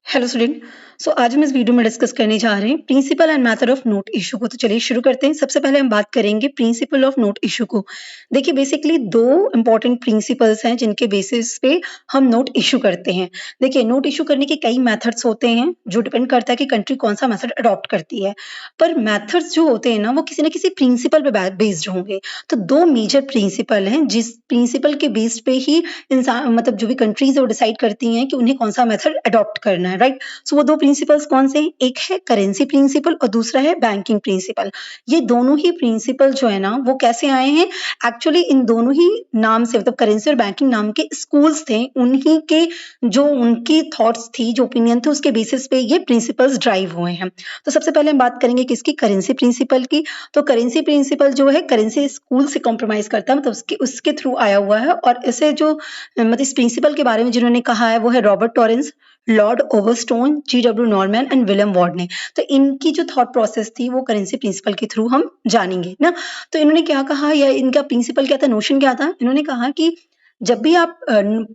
Hello student. आज हम इस वीडियो में डिस्कस करने जा रहे हैं principle and method of note issue को। तो चलिए शुरू करते हैं। सबसे पहले हम बात करेंगे प्रिंसिपल ऑफ नोट इशू को। देखिए बेसिकली दो इंपॉर्टेंट प्रिंसिपल्स हैं जिनके बेसिस पे हम नोट इशू करते हैं। देखिए नोट इशू करने के कई मेथड्स होते हैं जो डिपेंड करता है कि कंट्री कौन सा मेथड अडॉप्ट करती है। पर मेथड्स जो होते हैं ना वो किसी न किसी प्रिंसिपल पे बेस्ड होंगे। तो दो मेजर प्रिंसिपल हैं जिस प्रिंसिपल के बेस पे ही इंसान मतलब जो भी कंट्रीज है वो डिसाइड करती हैं कि उन्हें कौन सा मेथड अडॉप्ट करना है, राइट। सो वो दो प्रिंसिपल्स कौन से हैं? एक है करेंसी प्रिंसिपल और दूसरा है बैंकिंग प्रिंसिपल। ये दोनों ही प्रिंसिपल जो है ना वो कैसे आए हैं? एक्चुअली इन दोनों ही नाम से मतलब करेंसी और बैंकिंग नाम के स्कूल्स थे, उन्हीं के जो उनकी थॉट्स थी, जो ओपिनियन थे उसके बेसिस पे ये प्रिंसिपल्स ड्राइव हुए हैं। तो सबसे पहले हम बात करेंगे किसकी? करेंसी प्रिंसिपल की। तो करेंसी प्रिंसिपल जो है करेंसी स्कूल से कॉम्प्रोमाइज करता है, मतलब उसके थ्रू आया हुआ है। और इसे जो मतलब इस प्रिंसिपल के बारे में जिन्होंने कहा है वो है Robert Torrens, Lord Overstone, G W. Norman and William Ward ने। तो इनकी जो थॉट प्रोसेस थी वो करेंसी प्रिंसिपल के थ्रू हम जानेंगे ना। तो इन्होंने क्या कहा या इनका प्रिंसिपल क्या था, नोशन क्या था? इन्होंने कहा कि जब भी आप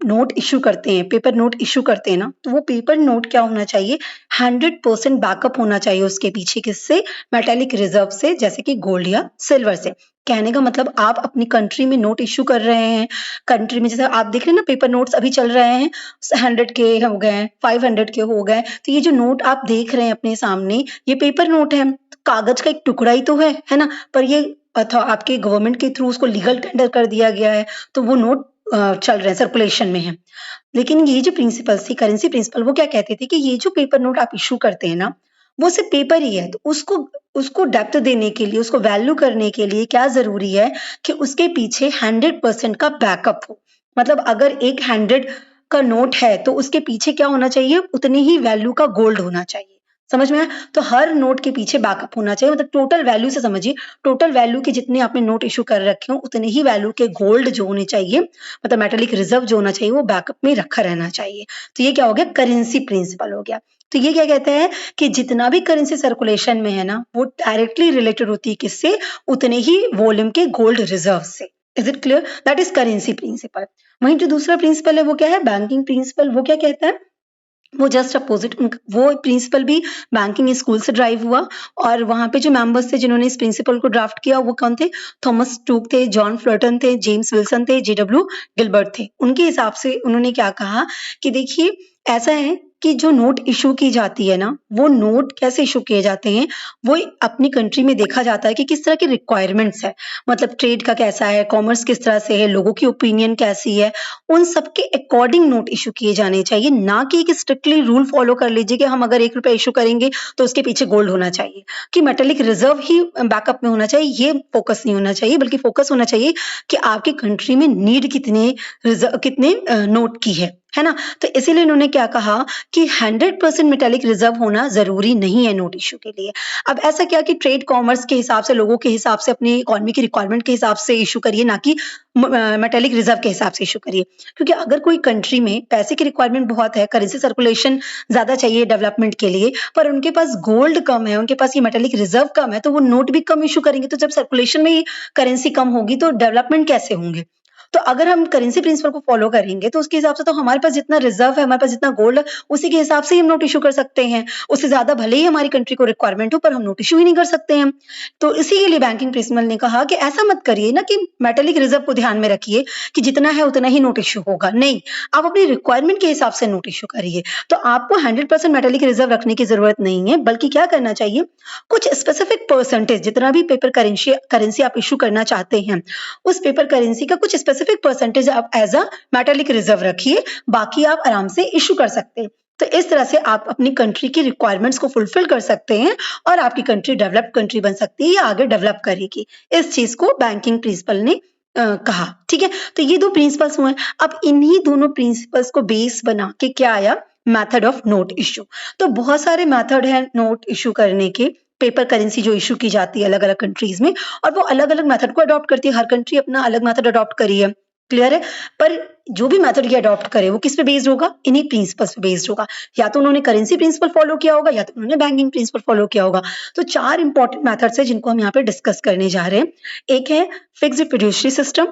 नोट इश्यू करते हैं, पेपर नोट इश्यू करते हैं ना, तो वो पेपर नोट क्या होना चाहिए? 100% बैकअप होना चाहिए उसके पीछे। किससे? मेटालिक रिजर्व से, जैसे कि गोल्ड या सिल्वर से। कहने का मतलब आप अपनी कंट्री में नोट इश्यू कर रहे हैं, कंट्री में जैसे आप देख रहे हैं ना पेपर नोट्स अभी चल रहे हैं, 100 के हो गए, 500 के हो गए। तो ये जो नोट आप देख रहे हैं अपने सामने, ये पेपर नोट है, तो कागज का एक टुकड़ा ही तो है ना? पर ये आपके गवर्नमेंट के थ्रू उसको लीगल टेंडर कर दिया गया है, तो वो नोट चल रहे हैं, सर्कुलेशन में है। लेकिन ये जो प्रिंसिपल्स थी, करेंसी प्रिंसिपल, वो क्या कहते थे कि ये जो पेपर नोट आप इश्यू करते हैं ना, वो सिर्फ पेपर ही है। तो उसको उसको डेप्थ देने के लिए, उसको वैल्यू करने के लिए क्या ज़रूरी है कि उसके पीछे 100% का बैकअप हो। मतलब अगर एक 100 का नोट है, तो उसके पीछे क्या होना चाहिए? उतनी ही वैल्यू का गोल्ड होना चाहिए। समझ में आया? तो हर नोट के पीछे बैकअप होना चाहिए, मतलब टोटल वैल्यू से समझिए, टोटल वैल्यू के जितने आपने नोट इश्यू कर रखे हो, उतने ही वैल्यू के गोल्ड जो होने चाहिए, मतलब मेटालिक रिजर्व जो होना चाहिए, वो बैकअप में रखा रहना चाहिए। तो ये क्या हो गया? करेंसी प्रिंसिपल हो गया। तो ये क्या कहते हैं कि जितना भी करेंसी सर्कुलेशन में है ना, वो डायरेक्टली रिलेटेड होती है किससे? उतने ही वॉल्यूम के गोल्ड रिजर्व से। Is it clear? That is currency principle. वहीं जो दूसरा प्रिंसिपल है वो क्या है? Banking principle. वो क्या कहता है? वो जस्ट अपोजिट, वो प्रिंसिपल भी बैंकिंग स्कूल से ड्राइव हुआ। और वहां पे जो मेंबर्स थे जिन्होंने इस प्रिंसिपल को ड्राफ्ट किया वो कौन थे? थॉमस टूक थे, जॉन फ्लटन थे, जेम्स विल्सन थे, जे.डब्ल्यू. गिलबर्ट थे। उनके हिसाब से उन्होंने क्या कहा कि देखिए ऐसा है कि जो नोट इशू की जाती है ना, वो नोट कैसे इशू किए जाते हैं, वो अपनी कंट्री में देखा जाता है कि किस तरह की रिक्वायरमेंट्स है, मतलब ट्रेड का कैसा है, कॉमर्स किस तरह से है, लोगों की ओपिनियन कैसी है, उन सब के अकॉर्डिंग नोट इश्यू किए जाने चाहिए। ना कि एक स्ट्रिक्टली रूल फॉलो कर लीजिए कि हम अगर 1 रुपया इश्यू करेंगे तो उसके पीछे गोल्ड होना चाहिए, कि मेटालिक रिजर्व ही बैकअप में होना चाहिए, ये फोकस नहीं होना चाहिए। बल्कि फोकस होना चाहिए कि आपकी कंट्री में नीड कितने नोट की है ना? तो इसीलिए इन्होंने क्या कहा कि 100% मेटालिक रिजर्व होना जरूरी नहीं है नोट इश्यू के लिए। अब ऐसा क्या कि ट्रेड कॉमर्स के हिसाब से, लोगों के हिसाब से, अपनी इकोनॉमी की रिक्वायरमेंट के हिसाब से इशू करिए, ना कि मेटालिक रिजर्व के हिसाब से इशू करिए। क्योंकि अगर कोई कंट्री में पैसे की रिक्वायरमेंट बहुत है, करेंसी सर्कुलेशन ज्यादा चाहिए डेवलपमेंट के लिए, पर उनके पास गोल्ड कम है, उनके पास ये मेटालिक रिजर्व कम है, तो वो नोट भी कम इशू करेंगे। तो जब सर्कुलेशन में ही करेंसी कम होगी तो डेवलपमेंट कैसे होंगे? तो अगर हम करेंसी प्रिंसिपल को फॉलो करेंगे तो उसके हिसाब से तो हमारे पास जितना रिजर्व है, हमारे पास जितना गोल्ड है, उसी के हिसाब से ही हम नोट इशू कर सकते हैं। उससे ज्यादा भले ही हमारी कंट्री को रिक्वायरमेंट हो, पर हम नोट इशू ही नहीं कर सकते हैं। तो इसी के लिए बैंकिंग प्रिंसिपल ने कहा कि ऐसा मत करिए ना कि मेटालिक रिजर्व को ध्यान में रखिए कि जितना है उतना ही नोट इशू होगा। नहीं, आप अपनी रिक्वायरमेंट के हिसाब से नोट इशू करिए। तो आपको 100% मेटालिक रिजर्व रखने की जरूरत नहीं है, बल्कि क्या करना चाहिए, कुछ स्पेसिफिक परसेंटेज, जितना भी पेपर करेंसी आप इशू करना चाहते हैं, उस पेपर करेंसी का कुछ स्पेसिफिक परसेंटेज आप एज अ मेटालिक रिजर्व रखिए, बाकी आप आराम से इशू कर सकते हैं। तो इस तरह से आप अपनी कंट्री की रिक्वायरमेंट्स को फुलफिल कर सकते हैं और आपकी कंट्री डेवलप्ड कंट्री बन सकती है या आगे डेवलप करेगी। इस चीज को बैंकिंग प्रिंसिपल ने कहा। ठीक है, तो ये दो प्रिंसिपल्स हुए। अब इन्हीं दोनों प्रिंसिपल्स को बेस बना के क्या आया? Method of note issue. तो बहुत सारे मेथड है नोट इश्यू करने के, पेपर करेंसी जो इशू की जाती है अलग अलग कंट्रीज में, और वो अलग अलग मेथड को अडॉप्ट करती है। हर कंट्री अपना अलग मेथड अडॉप्ट करी है, क्लियर है। पर जो भी मेथड ये अडॉप्ट करे वो किस पे बेस्ड होगा? इन्हीं प्रिंसिपल्स पे बेस्ड होगा। या तो उन्होंने करेंसी प्रिंसिपल फॉलो किया होगा, या तो उन्होंने बैंकिंग प्रिंसिपल फॉलो किया होगा। तो 4 इंपॉर्टेंट मेथड्स है जिनको हम यहाँ पे डिस्कस करने जा रहे हैं। एक है फिक्स्ड फिड्यूशियरी सिस्टम,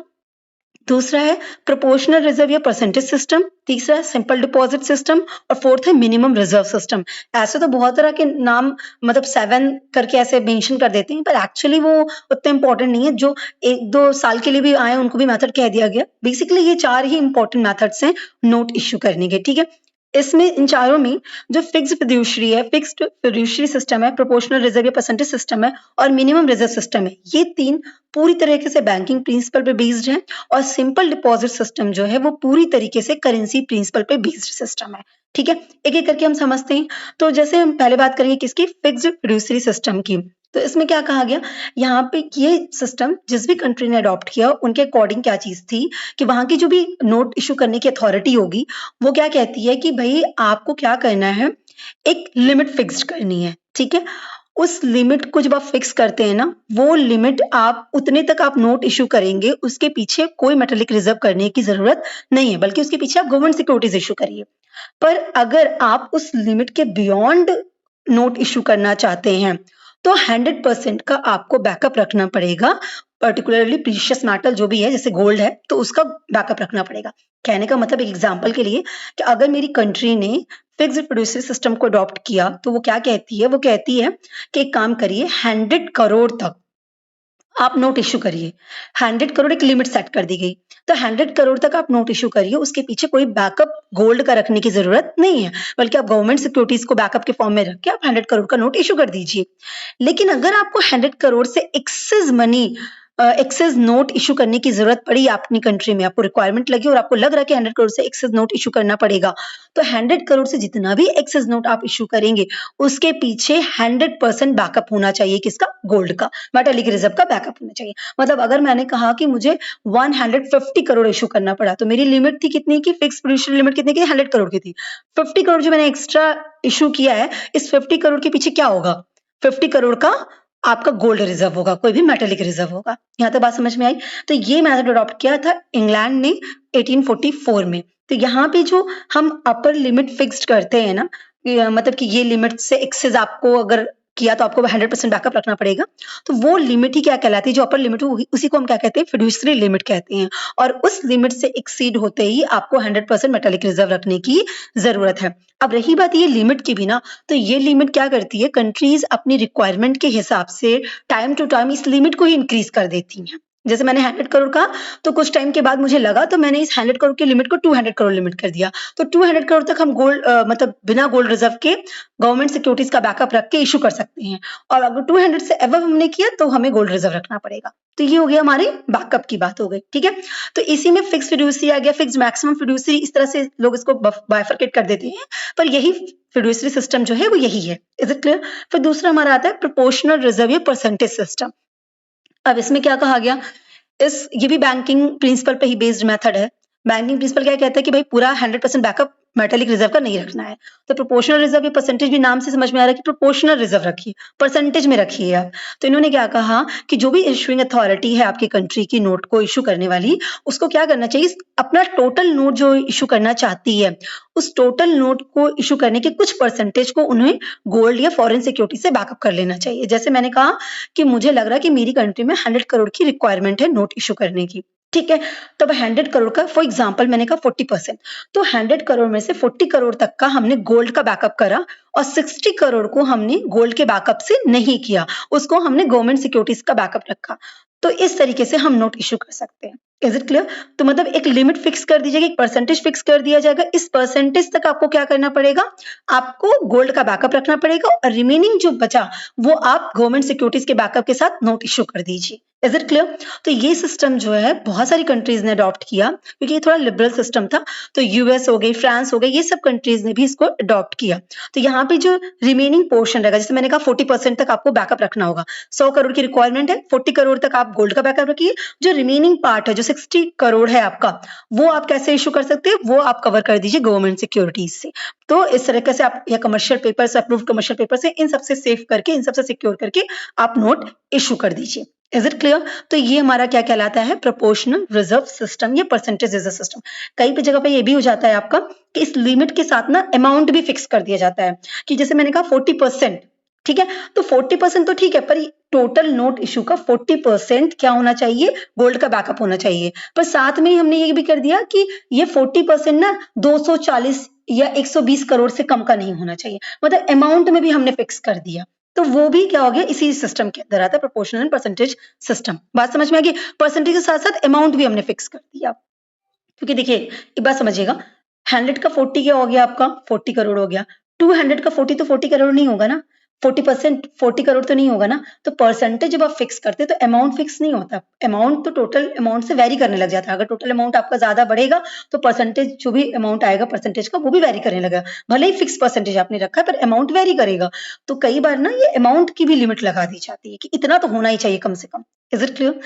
दूसरा है प्रोपोर्शनल रिजर्व या परसेंटेज सिस्टम, तीसरा है सिंपल डिपॉजिट सिस्टम और फोर्थ है मिनिमम रिजर्व सिस्टम। ऐसे तो बहुत तरह के नाम मतलब 7 करके ऐसे मेंशन कर देते हैं, पर एक्चुअली वो उतने इंपॉर्टेंट नहीं है। जो 1-2 साल के लिए भी आए उनको भी मेथड कह दिया गया। बेसिकली ये 4 ही इंपॉर्टेंट मेथड्स हैं नोट इश्यू करने के, ठीक है। इसमें इन चारों में जो फिक्स्ड फिड्यूशरी है, फिक्स्ड फिड्यूशरी सिस्टम है, प्रोपोर्शनल रिजर्व या परसेंटेज सिस्टम है और मिनिमम रिजर्व सिस्टम है, ये 3 पूरी तरीके से बैंकिंग प्रिंसिपल पे बेस्ड है और सिंपल डिपॉजिट सिस्टम जो है वो पूरी तरीके से करेंसी प्रिंसिपल पे बेस्ड सिस्टम है, ठीक है। एक एक करके हम समझते हैं। तो जैसे हम पहले बात करेंगे किसकी, फिक्स्ड फिड्यूशरी सिस्टम की। तो इसमें क्या कहा गया, यहाँ पे ये सिस्टम जिस भी कंट्री ने अडॉप्ट किया उनके अकॉर्डिंग क्या चीज थी कि वहां की जो भी नोट इशू करने की अथॉरिटी होगी वो क्या कहती है कि भाई आपको क्या करना है, एक लिमिट फिक्स्ड करनी है, ठीक है। उस लिमिट को जब आप फिक्स करते हैं ना, वो लिमिट आप उतने तक आप नोट इशू करेंगे, उसके पीछे कोई मेटालिक रिजर्व करने की जरूरत नहीं है, बल्कि उसके पीछे आप गवर्नमेंट सिक्योरिटीज इशू करिए। पर अगर आप उस लिमिट के बियॉन्ड नोट इशू करना चाहते हैं तो 100% का आपको बैकअप रखना पड़ेगा, पर्टिकुलरली प्रीशियस मेटल जो भी है जैसे गोल्ड है तो उसका बैकअप रखना पड़ेगा। कहने का मतलब एक एग्जांपल के लिए कि अगर मेरी कंट्री ने फिक्स्ड फिड्यूशरी सिस्टम को अडॉप्ट किया तो वो क्या कहती है, वो कहती है कि एक काम करिए 100 करोड़ तक आप नोट इश्यू करिए। 100 करोड़ एक लिमिट सेट कर दी गई, तो 100 करोड़ तक आप नोट इश्यू करिए, उसके पीछे कोई बैकअप गोल्ड का रखने की जरूरत नहीं है, बल्कि आप गवर्नमेंट सिक्योरिटीज को बैकअप के फॉर्म में रख के आप 100 करोड़ का नोट इश्यू कर दीजिए। लेकिन अगर आपको 100 करोड़ से excess money excess note issue करने की जरूरत पड़ी अपनी कंट्री में, आपको रिक्वायरमेंट लगी और आपको लग रहा है कि 100 करोड़ से एक्सेस नोट इशू करना पड़ेगा, तो 100 करोड़ से जितना भी एक्सेस नोट आप इशू करेंगे उसके पीछे 100% बैकअप होना चाहिए, किसका, गोल्ड का, मेटालिक रिजर्व का बैकअप होना चाहिए। मतलब अगर मैंने कहा कि मुझे 150 करोड़ इशू करना पड़ा तो मेरी लिमिट थी कितनी की, फिक्स फिड्यूशरी लिमिट कितनी की, 100 करोड़ की थी। 50 करोड़ जो मैंने एक्स्ट्रा इशू किया है, इस 50 करोड़ के पीछे क्या होगा, 50 करोड़ का आपका गोल्ड रिजर्व होगा, कोई भी मेटालिक रिजर्व होगा। यहाँ तक बात समझ में आई। तो ये मेथड अडॉप्ट किया था इंग्लैंड ने 1844 में। तो यहाँ पे जो हम अपर लिमिट फिक्स्ड करते हैं ना, मतलब कि ये लिमिट से एक्सेस आपको अगर किया तो आपको 100% बैकअप रखना पड़ेगा, तो वो लिमिट ही क्या कहलाती है, जो अपर लिमिट हो उसी को हम क्या कहते हैं, फिड्यूशरी लिमिट कहते हैं। और उस लिमिट से एक्सीड होते ही आपको 100% मेटालिक रिजर्व रखने की जरूरत है। अब रही बात ये लिमिट की भी ना, तो ये लिमिट क्या करती है, कंट्रीज अपनी रिक्वायरमेंट के हिसाब से टाइम टू टाइम इस लिमिट को ही इंक्रीज कर देती हैं। जैसे मैंने 100 करोड़ का, तो कुछ टाइम के बाद मुझे लगा तो मैंने इस 100 करोड़ की लिमिट को 200 करोड़ लिमिट कर दिया। तो 200 करोड़ तक हम गोल्ड मतलब बिना गोल्ड रिजर्व के गवर्नमेंट सिक्योरिटीज का बैकअप रख के इशू कर सकते हैं, और अगर 200 से अबव हमने किया तो हमें गोल्ड रिजर्व रखना पड़ेगा। तो ये हो गया हमारे बैकअप की बात हो गई, ठीक है। तो इसी में फिक्स फिड्यूशरी आ गया, फिक्स मैक्सिमम फिड्यूशरी, इस तरह से लोग इसको बाइफरकेट कर देते हैं, पर यही फिड्यूशरी सिस्टम जो है वो यही है। Is it clear. फिर दूसरा हमारा आता है प्रोपोर्शनल रिजर्व या परसेंटेज सिस्टम। अब इसमें क्या कहा गया, ये भी बैंकिंग प्रिंसिपल पे ही बेस्ड मेथड है। बैंकिंग प्रिंसिपल क्या कहता है कि भाई पूरा 100% बैकअप मेटालिक रिजर्व का नहीं रखना है। तो प्रोपोर्शनल रिजर्व या परसेंटेज भी नाम से समझ में आ रहा है कि प्रोपोर्शनल रिजर्व रखिए, परसेंटेज में रखिए आप। तो इन्होंने क्या कहा कि जो भी इशूइंग अथॉरिटी है आपकी कंट्री की नोट को इशू करने वाली, उसको क्या करना चाहिए, अपना टोटल नोट जो इशू करना चाहती है उस टोटल नोट को इशू करने के कुछ परसेंटेज को उन्हें गोल्ड या फॉरेन सिक्योरिटी से बैकअप कर लेना चाहिए। जैसे मैंने कहा कि मुझे लग रहा है कि मेरी कंट्री में 100 करोड़ की रिक्वायरमेंट है नोट इशू करने की, ठीक है। तो 100 करोड़ का फॉर एग्जांपल मैंने कहा 40%, तो 100 करोड़ में से 40 करोड़ तक का हमने गोल्ड का बैकअप करा और 60 करोड़ को हमने गोल्ड के बैकअप से नहीं किया, उसको हमने गवर्नमेंट सिक्योरिटीज का बैकअप रखा। तो इस तरीके से हम नोट इशू कर सकते हैं। Is it clear. तो मतलब एक लिमिट फिक्स कर दी जाएगी, एक परसेंटेज फिक्स कर दिया जाएगा, इस परसेंटेज तक आपको क्या करना पड़ेगा, आपको गोल्ड का बैकअप रखना पड़ेगा और रिमेनिंग जो बचा वो आप गवर्नमेंट सिक्योरिटीज के बैकअप के साथ नोट इशू कर दीजिए। Is it clear. तो ये सिस्टम जो है बहुत सारी कंट्रीज ने अडॉप्ट किया क्योंकि ये थोड़ा लिबरल सिस्टम था। तो यूएस हो गई, फ्रांस हो गई, ये सब कंट्रीज ने भी इसको अडॉप्ट किया। तो यहाँ पे जो रिमेनिंग पोर्शन रहेगा, जैसे मैंने कहा 40% तक आपको बैकअप रखना होगा, 100 करोड़ की रिक्वायरमेंट है, 40 करोड़ तक आप गोल्ड का बैकअप रखिए, जो रिमेनिंग पार्ट है जो 60 करोड़ है आपका, वो आप कैसे इशू कर सकते हैं, वो आप कवर कर दीजिए गवर्नमेंट सिक्योरिटीज से। तो इस तरीके से आप या कमर्शियल पेपर से, अप्रूव्ड कमर्शियल पेपर से, इन सबसे सेव करके, इन सबसे सिक्योर करके आप नोट इशू कर दीजिए। Is it clear. तो ये हमारा क्या कहलाता है, प्रोपोर्शनल रिजर्व सिस्टम या परसेंटेज रिजर्व सिस्टम। कई पे जगह पे ये भी हो जाता है आपका कि इस लिमिट के साथ ना अमाउंट भी फिक्स कर दिया जाता है कि जैसे मैंने कहा 40%, ठीक है, तो 40% तो ठीक है, पर टोटल नोट इशू का 40% क्या होना चाहिए, गोल्ड का बैकअप होना चाहिए। पर साथ में हमने ये भी कर दिया कि ये 40% ना 240 या 120 करोड़ से कम का नहीं होना चाहिए, मतलब अमाउंट में भी हमने फिक्स कर दिया। तो वो भी क्या हो गया, इसी सिस्टम के अंदर आता है, प्रोपोर्शनल एंड परसेंटेज सिस्टम। बात समझ में आ गई? परसेंटेज के साथ साथ अमाउंट भी हमने फिक्स कर दिया, क्योंकि देखिए एक बात समझिएगा, 100 का 40 क्या हो गया आपका, 40 करोड़ हो गया। 200 का 40 तो 40 करोड़ नहीं होगा ना, 40% 40 करोड़ तो नहीं होगा ना। तो परसेंटेज जब आप फिक्स करते हैं तो अमाउंट फिक्स नहीं होता, अमाउंट तो टोटल अमाउंट से वेरी करने लग जाता है। अगर टोटल अमाउंट आपका ज्यादा बढ़ेगा तो परसेंटेज जो भी अमाउंट आएगा परसेंटेज का वो भी वेरी करने लगेगा। भले ही फिक्स परसेंटेज आपने रखा है पर अमाउंट वेरी करेगा। तो कई बार ना ये अमाउंट की भी लिमिट लगा दी जाती है कि इतना तो होना ही चाहिए कम से कम। Is it clear?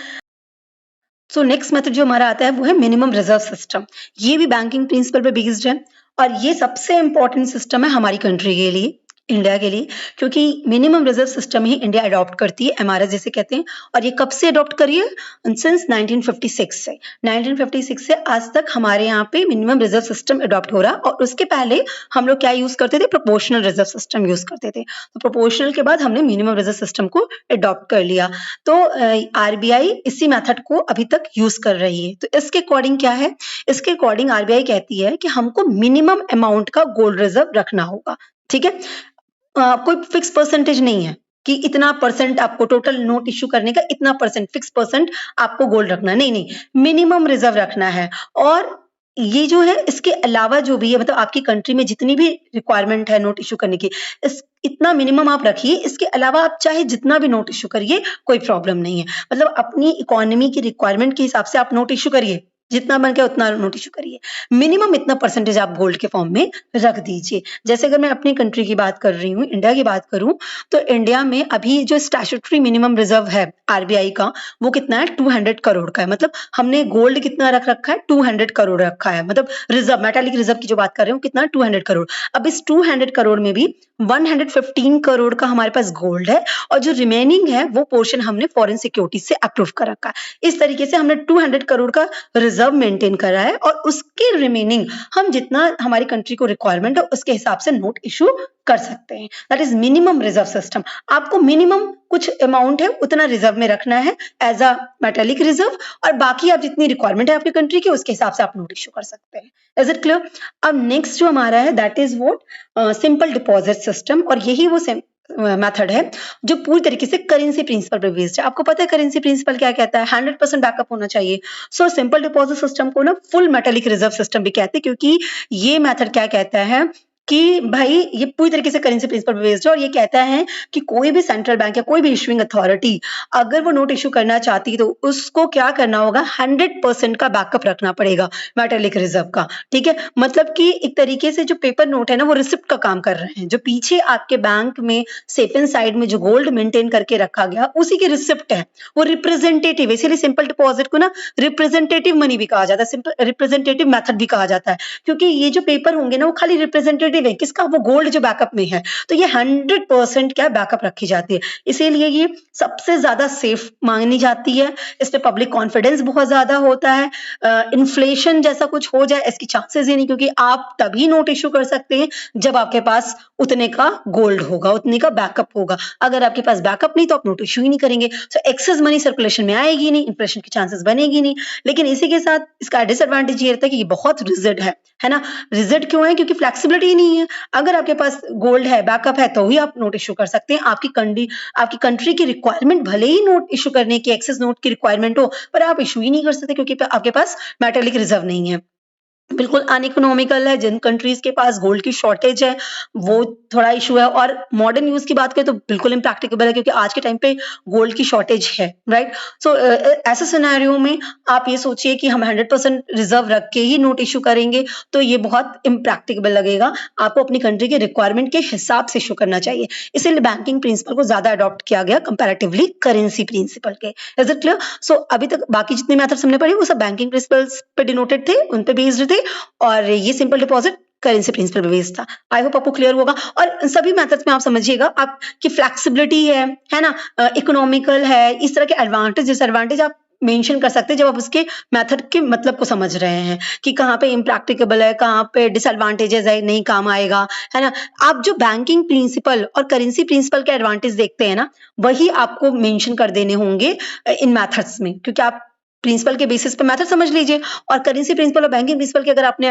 So next method जो हमारा आता है वो है मिनिमम रिजर्व सिस्टम। ये भी बैंकिंग प्रिंसिपल पे बेस्ड है और ये सबसे इंपॉर्टेंट सिस्टम है हमारी कंट्री के लिए, इंडिया के लिए, क्योंकि मिनिमम रिजर्व सिस्टम ही इंडिया अडॉप्ट करती है, एमआरएस जिसे कहते हैं। और ये कब से अडॉप्ट करी है? सिंस 1956 से। 1956 से आज तक हमारे यहाँ पे मिनिमम रिजर्व सिस्टम अडॉप्ट हो रहा है। और उसके पहले हम लोग क्या यूज करते थे? प्रोपोर्शनल रिजर्व सिस्टम यूज करते थे। तो प्रोपोर्शनल के बाद हमने मिनिमम रिजर्व सिस्टम को अडॉप्ट कर लिया। तो आरबीआई इसी मेथड को अभी तक यूज कर रही है। तो इसके अकॉर्डिंग क्या है? इसके अकॉर्डिंग आरबीआई कहती है कि हमको मिनिमम अमाउंट का गोल्ड रिजर्व रखना होगा। ठीक है, कोई फिक्स परसेंटेज नहीं है कि इतना परसेंट आपको टोटल नोट इश्यू करने का इतना परसेंट फिक्स परसेंट आपको गोल्ड रखना है, नहीं नहीं, मिनिमम रिजर्व रखना है। और ये जो है इसके अलावा जो भी है, मतलब आपकी कंट्री में जितनी भी रिक्वायरमेंट है नोट इश्यू करने की, इस इतना मिनिमम आप रखिए। इसके अलावा आप चाहे जितना भी नोट इश्यू करिए, कोई प्रॉब्लम नहीं है। मतलब अपनी इकोनॉमी की रिक्वायरमेंट के हिसाब से आप नोट इश्यू करिए, जितना बन गया उतना नोट इश्यू करिए। मिनिमम इतना परसेंटेज आप गोल्ड के फॉर्म में रख दीजिए। जैसे अगर मैं अपनी कंट्री की बात कर रही हूँ, इंडिया की बात करूं, तो इंडिया में अभी जो स्टैट्यूटरी मिनिमम रिजर्व है आरबीआई का, वो कितना है? 200 करोड़ का है। मतलब हमने गोल्ड कितना रख रखा है? 200 करोड़ रखा है। मतलब रिजर्व, मेटालिक रिजर्व की जो बात कर रहे हो, कितना? 200 करोड़। अब इस 200 करोड़ में भी 115 करोड़ का हमारे पास गोल्ड है और जो रिमेनिंग है वो पोर्शन हमने फॉरेन सिक्योरिटी से अप्रूव कर रखा है। इस तरीके से हमने 200 करोड़ का रिजर्व मेंटेन करा है और उसके रिमेनिंग हम जितना हमारी कंट्री को रिक्वायरमेंट है उसके हिसाब से नोट इशू कर सकते हैं। That is minimum reserve system. आपको मिनिमम कुछ अमाउंट है उतना रिजर्व में रखना है एज अ मेटालिक रिजर्व, और बाकी आप जितनी रिक्वायरमेंट है आपकी कंट्री की उसके हिसाब से आप नोट इशू कर सकते हैं। Is it clear? अब नेक्स्ट जो हमारा है that is what simple deposit system, और यही वो मेथड है जो पूरी तरीके से करेंसी प्रिंसिपल पे बेस्ड है। आपको पता है करेंसी प्रिंसिपल क्या कहता है? 100% बैकअप होना चाहिए। सो सिंपल डिपॉजिट सिस्टम को ना फुल मेटालिक रिजर्व सिस्टम भी कहते हैं, क्योंकि ये मेथड क्या कहता है कि भाई ये पूरी तरीके से करेंसी प्रिंसिपल पे बेस्ड है और ये कहता है कि कोई भी सेंट्रल बैंक या कोई भी इशुइंग अथॉरिटी अगर वो नोट इशू करना चाहती है तो उसको क्या करना होगा? 100% का बैकअप रखना पड़ेगा मेटालिक रिजर्व का। ठीक है, मतलब कि एक तरीके से जो पेपर नोट है ना वो रिसिप्ट का काम कर रहे हैं। जो पीछे आपके बैंक में सेफ इन साइड में जो गोल्ड मेंटेन करके रखा गया उसी की रिसिप्ट है, वो रिप्रेजेंटेटिव। इसीलिए सिंपल डिपॉजिट को ना रिप्रेजेंटेटिव मनी भी कहा जाता है, सिंपल रिप्रेजेंटेटिव मेथड भी कहा जाता है, क्योंकि ये जो पेपर होंगे ना वो खाली रिप्रेजेंटेटिव है किसका? वो गोल्ड जो बैकअप में है। तो ये 100% क्या बैकअप रखी जाती है, इसीलिए ये सबसे ज्यादा सेफ मानी जाती है। इस पे पब्लिक कॉन्फिडेंस बहुत ज्यादा होता है। इन्फ्लेशन जैसा कुछ हो जाए इसकी चांसेस ही नहीं, क्योंकि आप तभी नोट इशू कर सकते हैं जब आपके पास उतने का गोल्ड होगा, उतने का बैकअप होगा। अगर आपके पास बैकअप नहीं तो आप नोट इशू ही नहीं करेंगे। सो एक्सेस मनी सर्कुलेशन में आएगी नहीं, इन्फ्लेशन की चांसेस बनेगी नहीं। लेकिन इसी के साथ इसका डिसएडवांटेज ये रहता है कि ये बहुत रिजिड है ना। रिजिड क्यों है? क्योंकि फ्लेक्सिबिलिटी नहीं है। अगर आपके पास गोल्ड है, बैकअप है, तो ही आप नोट इशू कर सकते हैं। आपकी कंट्री की रिक्वायरमेंट भले ही नोट इशू करने की एक्सेस नोट की रिक्वायरमेंट हो, पर आप इशू ही नहीं कर सकते क्योंकि आपके पास मेटालिक रिजर्व नहीं है। बिल्कुल अनइकोनॉमिकल है। जिन कंट्रीज के पास गोल्ड की शॉर्टेज है वो थोड़ा इशू है, और मॉडर्न यूज की बात करें तो बिल्कुल इम्प्रैक्टिकेबल है क्योंकि आज के टाइम पे गोल्ड की शॉर्टेज है, राइट। सो ऐसे सिनेरियो में आप ये सोचिए कि हम 100% रिजर्व रख के ही नोट इशू करेंगे तो ये बहुत इम्प्रैक्टिकेबल लगेगा। आपको अपनी कंट्री के रिक्वायरमेंट के हिसाब से इशू करना चाहिए, इसीलिए बैंकिंग प्रिंसिपल को ज्यादा अडॉप्ट किया गया कंपैरेटिवली करेंसी प्रिंसिपल के। Is it clear? सो अभी तक बाकी जितने मेथड्स हमने पढ़े वो सब बैंकिंग प्रिंसिपल्स पे डिनोटेड थे, उन पे बेस्ड थे, और ये सिंपल डिपॉजिट करेंसी प्रिंसिपल पे बेस्ड था। आई होप आपको क्लियर होगा। और सभी मेथड्स में आप समझिएगा आपकी फ्लेक्सिबिलिटी है ना, इकोनॉमिकल है, इस तरह के एडवांटेज डिसएडवांटेज आप मेंशन कर सकते हैं जब आप उसके मेथड के मतलब को समझ रहे हैं कि कहाँ पे इम्प्रैक्टिकेबल है, कहाँ पे डिसएडवांटेजेस है, नहीं काम आएगा, है ना? आप जो बैंकिंग प्रिंसिपल और करेंसी प्रिंसिपल के एडवांटेज देखते हैं ना, वही आपको मेंशन कर देने होंगे इन मेथड्स में, क्योंकि आप प्रिंसिपल के बेसिस पे मेथड समझ लीजिए और करेंसी प्रिंसिपल और बैंकिंग प्रिंसिपल के अगर आपने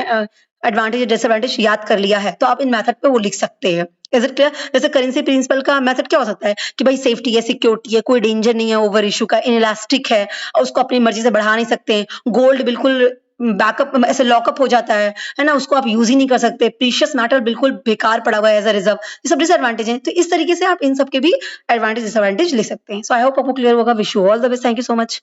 एडवांटेज डिसएडवांटेज याद कर लिया है तो आप इन मेथड पे वो लिख सकते हैं। Is it clear? जैसे करेंसी प्रिंसिपल का मेथड क्या हो सकता है कि भाई सेफ्टी है, सिक्योरिटी है, कोई डेंजर नहीं है ओवर इशू का, इनइलास्टिक है और उसको अपनी मर्जी से बढ़ा नहीं सकते हैं, गोल्ड बिल्कुल बैकअप ऐसे लॉकअप हो जाता है ना? उसको आप यूज ही नहीं कर सकते, प्रीशियस मेटल बिल्कुल बेकार पड़ा हुआ है एज अ रिजर्व, ये सब डिसएडवांटेज है। तो इस तरीके से आप इन सब के भी एडवांटेज डिसएडवांटेज ले सकते हैं। सो आई होप आपको क्लियर होगा। Wish you all the best. Thank you so much.